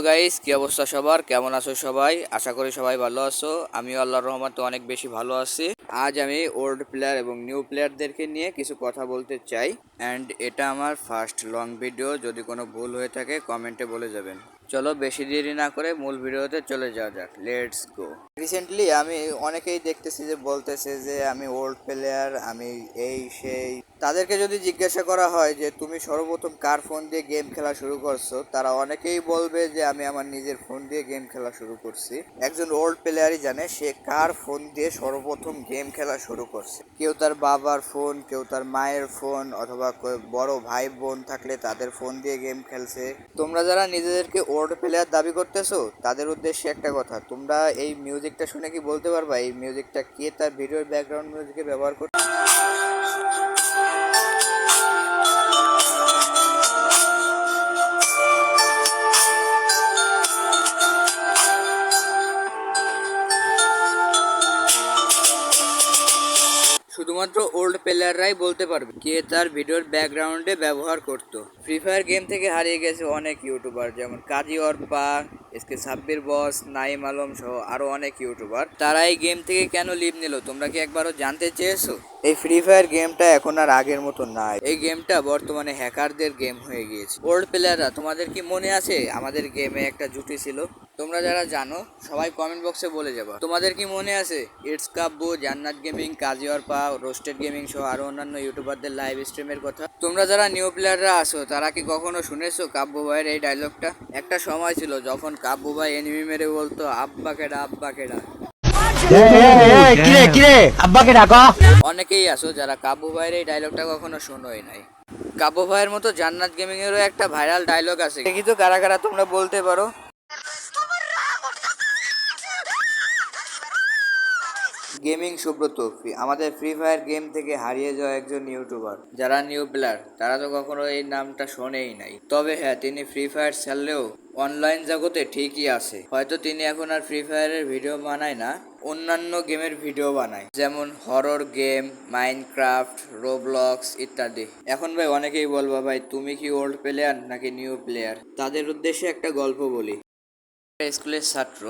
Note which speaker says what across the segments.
Speaker 1: Guys, কি অবস্থা সবার? কেমন আছো সবাই? আশা করি সবাই ভালো আছো। আমিও আল্লাহর রহমতে অনেক বেশি ভালো আছি। আজ আমি ওল্ড প্লেয়ার এবং নিউ প্লেয়ারদেরকে নিয়ে কিছু কথা বলতে চাই। অ্যান্ড এটা আমার ফার্স্ট লং ভিডিও। যদি কোনো ভুল হয়ে থাকে কমেন্টে বলে যাবেন। চলো বেশি দেরি না করে মূল ভিডিওতে চলে যাওয়া যাক। Let's go. রিসেন্টলি আমি অনেকেই দেখতেছি যে বলতেছে যে আমি ওল্ড প্লেয়ার, আমি এই সেই। তাদেরকে যদি জিজ্ঞাসা করা হয় যে তুমি সর্বপ্রথম কার ফোন দিয়ে গেম খেলা শুরু করছো, তারা অনেকেই বলবে যে আমি আমার নিজের ফোন দিয়ে গেম খেলা শুরু করছি। একজন ওল্ড প্লেয়ারই জানে সে কার ফোন দিয়ে সর্বপ্রথম গেম খেলা শুরু করছে। কেউ তার বাবার ফোন, কেউ তার মায়ের ফোন, অথবা বড় ভাই বোন থাকলে তাদের ফোন দিয়ে গেম খেলছে। তোমরা যারা নিজেদেরকে ওল্ড প্লেয়ার দাবি করতেছো তাদের উদ্দেশ্যে একটা কথা, তোমরা এই মিউজিকটা শুনে কি বলতে পারবা এই মিউজিকটা কে তার ভিডিওর ব্যাকগ্রাউন্ড মিউজিকে ব্যবহার করছে? শুধুমাত্র ওল্ড প্লেয়াররাই বলতে পারবে কে তার ভিডিওর ব্যাকগ্রাউন্ডে ব্যবহার করতো। ফ্রি ফায়ার গেম থেকে হারিয়ে গেছে অনেক ইউটিউবার, যেমন কাজী অর্পা, এসকে সাব্বির বস, নাইম আলম সহ আরো অনেক ইউটিউবার। তারা এই গেম থেকে কেন লিভ নিল তোমরা কি একবারও জানতে চেয়েছো? এই ফ্রি ফায়ার গেমটা এখন আর আগের মতো নাই। এই গেমটা বর্তমানে হ্যাকারদের গেম হয়ে গিয়েছে। ওল্ড প্লেয়াররা, তোমাদের কি মনে আছে আমাদের গেমে একটা জুটি ছিল? তোমরা যারা জানো সবাই কমেন্ট বক্সে বলে যাবা। তোমাদের কি মনে আছে ইটস কাব্বু, জান্নাত গেমিং, কাজী অর্পা, রোস্টেড গেমিং সহ আরো অন্যান্য ইউটিউবারদের লাইভ স্ট্রিমের কথা? তোমরা যারা নিউ প্লেয়াররা আছো তারা কি কখনো শুনেছো কাব্বু ভাইয়ের এই ডায়লগটা? একটা সময় ছিল যখন কাব্বু ভাই এনিমি মেরে বলতো আব্বা কেডা আব্বা কেডা।
Speaker 2: কিরে কিরে আব্বাকে ডাকো।
Speaker 1: অনেকেই আছো যারা কাব্বু ভাইয়ের এই ডায়লগটা কখনো শোনোই নাই। কাব্বু ভাইয়ের মতো জান্নাত গেমিং এরও একটা ভাইরাল ডায়লগ আছে, দেখি তো কারা কারা তোমরা বলতে পারো। গেমিং সুব্রত আমাদের ফ্রি ফায়ার গেম থেকে হারিয়ে যাওয়া একজন ইউটিউবার। যারা নিউ প্লেয়ার তারা তো কখনো এই নামটা শোনেই নাই। তবে হ্যাঁ, তিনি ফ্রি ফায়ার ছাড়লেও অনলাইন জগতে ঠিকই আছে। হয়তো তিনি এখন আর ফ্রি ফায়ারের ভিডিও বানায় না, অন্যান্য গেমের ভিডিও বানায়, যেমন হরর গেম, মাইনক্রাফট, রোবলক্স ইত্যাদি। এখন ভাই অনেকেই বলবা ভাই তুমি কি ওল্ড প্লেয়ার নাকি নিউ প্লেয়ার? তাদের উদ্দেশ্যে একটা গল্প বলি। স্কুলের ছাত্র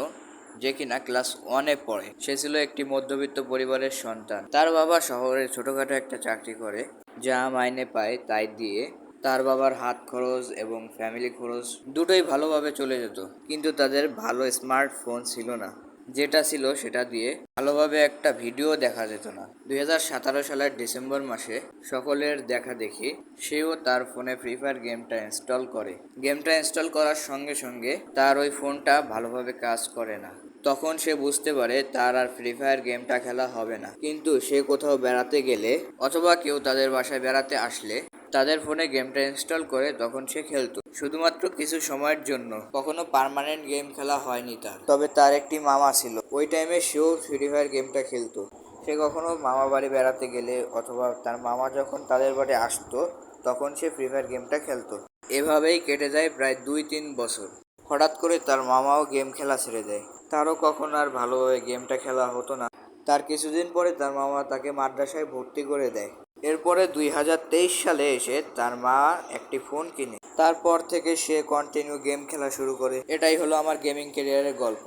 Speaker 1: যে কিনা ক্লাস 1-এ পড়ে, সে ছিল একটি মধ্যবিত্ত পরিবারের সন্তান। তার বাবা শহরে ছোটখাটো একটা চাকরি করে, যা মাইনে পায় তাই দিয়ে তার বাবার হাত খরচ এবং ফ্যামিলি খরচ দুটোই ভালোভাবে চলে যেত। কিন্তু তাদের ভালো স্মার্টফোন ছিল না, যেটা ছিল সেটা দিয়ে ভালোভাবে একটা ভিডিও দেখা যেত না। 2017 সালের ডিসেম্বর মাসে সকলের দেখা দেখি সেও তার ফোনে ফ্রি ফায়ার গেমটা ইনস্টল করে। গেমটা ইনস্টল করার সঙ্গে সঙ্গে তার ওই ফোনটা ভালোভাবে কাজ করে না। তখন সে বুঝতে পারে তার আর ফ্রি ফায়ার গেমটা খেলা হবে না। কিন্তু সে কোথাও বেড়াতে গেলে অথবা কেউ তাদের বাসায় বেড়াতে আসলে তাদের ফোনে গেমটা ইনস্টল করে তখন সে খেলতো, শুধুমাত্র কিছু সময়ের জন্য। কখনো পার্মানেন্ট গেম খেলা হয়নি তার। তবে তার একটি মামা ছিল, ওই টাইমে সেও ফ্রি ফায়ার গেমটা খেলতো। সে কখনো মামা বাড়ি বেড়াতে গেলে অথবা তার মামা যখন তাদের বাড়ি আসতো তখন সে ফ্রি ফায়ার গেমটা খেলতো। এভাবেই কেটে যায় প্রায় 2-3 বছর। হঠাৎ করে তার মামাও গেম খেলা ছেড়ে দেয়। তারও কখন আর ভালোভাবে গেমটা খেলা হতো না। তার কিছুদিন পরে তার মামা তাকে মাদ্রাসায় ভর্তি করে দেয়। এরপরে 2023 সালে এসে তার মা একটি ফোন কিনে। তারপর থেকে সে কন্টিনিউ গেম খেলা শুরু করে। এটাই হলো আমার গেমিং ক্যারিয়ারের গল্প।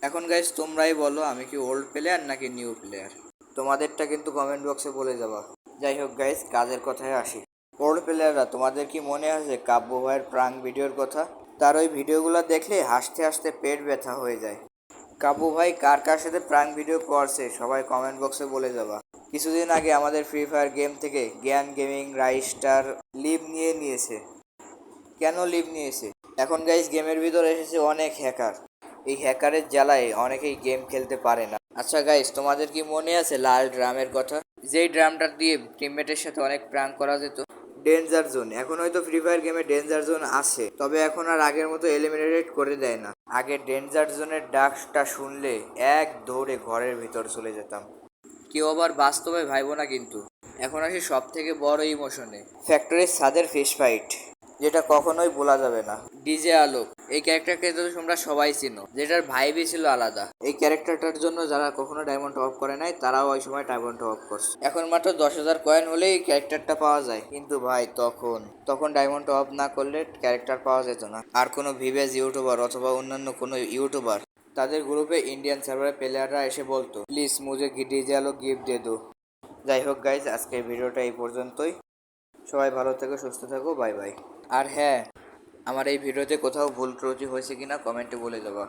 Speaker 1: এখন গাইস তোমরাই বলো আমি কি ওল্ড প্লেয়ার নাকি নিউ প্লেয়ার? তোমাদেরটা কিন্তু কমেন্ট বক্সে বলে যাবা। যাই হোক গাইস, কাজের কথায় আসি। ওল্ড প্লেয়াররা, তোমাদের কি মনে আছে কাব্য ভাইয়ের প্রাঙ্ক ভিডিওর কথা? তার ওই ভিডিওগুলো দেখলে হাসতে হাসতে পেট ব্যথা হয়ে যায়। কাব্য ভাই কার কার সাথে প্রাঙ্ক ভিডিও করছে সবাই কমেন্ট বক্সে বলে যাবা। কিছুদিন আগে আমাদের ফ্রি ফায়ার গেম থেকে জ্ঞান গেমিং রাইস্টার লিভ নিয়েছে। কেন লিভ নিয়েছে? এখন গাইস গেমের ভিতরে এসেছে অনেক হ্যাকার। এই হ্যাকারের জ্বালায় অনেকেই গেম খেলতে পারে না। আচ্ছা গাইস, তোমাদের কি মনে আছে লাল ড্রামের কথা? যেই ড্রামটা দিয়ে টিমমেটের সাথে অনেক প্রাঙ্ক করা যেত। ডেঞ্জার জোন, এখন হয়তো ফ্রি ফায়ার গেমে ডেঞ্জার জোন আছে, তবে এখন আর আগের মতো এলিমিনেট করে দেয় না। আগে ডেঞ্জার জোনের ডাকটা শুনলে এক দৌড়ে ঘরের ভিতর চলে যেতাম। কেউ আবার বাস্তবে ভাইব না কিন্তু। এখন আসি সব থেকে বড় ইমোশনে, ফ্যাক্টরির ছাদের ফিশ ফাইট। যেটা কখনোই ভোলা যাবে না। ডিজে আলোক, এই ক্যারেক্টারকে তো তোমরা সবাই চিনো, যেটার ভাইবই ছিল আলাদা। এই ক্যারেক্টারটার জন্য যারা কখনো ডায়মন্ড টপ করে নাই তারাও ওই সময় ডায়মন্ড টপ করছে। এখন মাত্র 10,000 কয়েন হলেই এই ক্যারেক্টারটা পাওয়া যায়, কিন্তু ভাই তখন ডায়মন্ড টপ না করলে ক্যারেক্টার পাওয়া যেত না। আর কোনো ভিভেজ ইউটিউবার অথবা অন্যান্য কোনো ইউটিউবার তাদের গ্রুপে ইন্ডিয়ান সার্ভারের প্লেয়াররা এসে বলতো, প্লিজ মুঝে ডিজে আলোক গিফট দে দো। যাই হোক গাইজ, আজকের ভিডিওটা এই পর্যন্তই। সবাই ভালো থেকো, সুস্থ থাকো, বাই বাই। আর হ্যাঁ, আমার এই ভিডিওতে কোথাও ভুল ত্রুটি হয়েছে কিনা কমেন্টে বলে দেবা।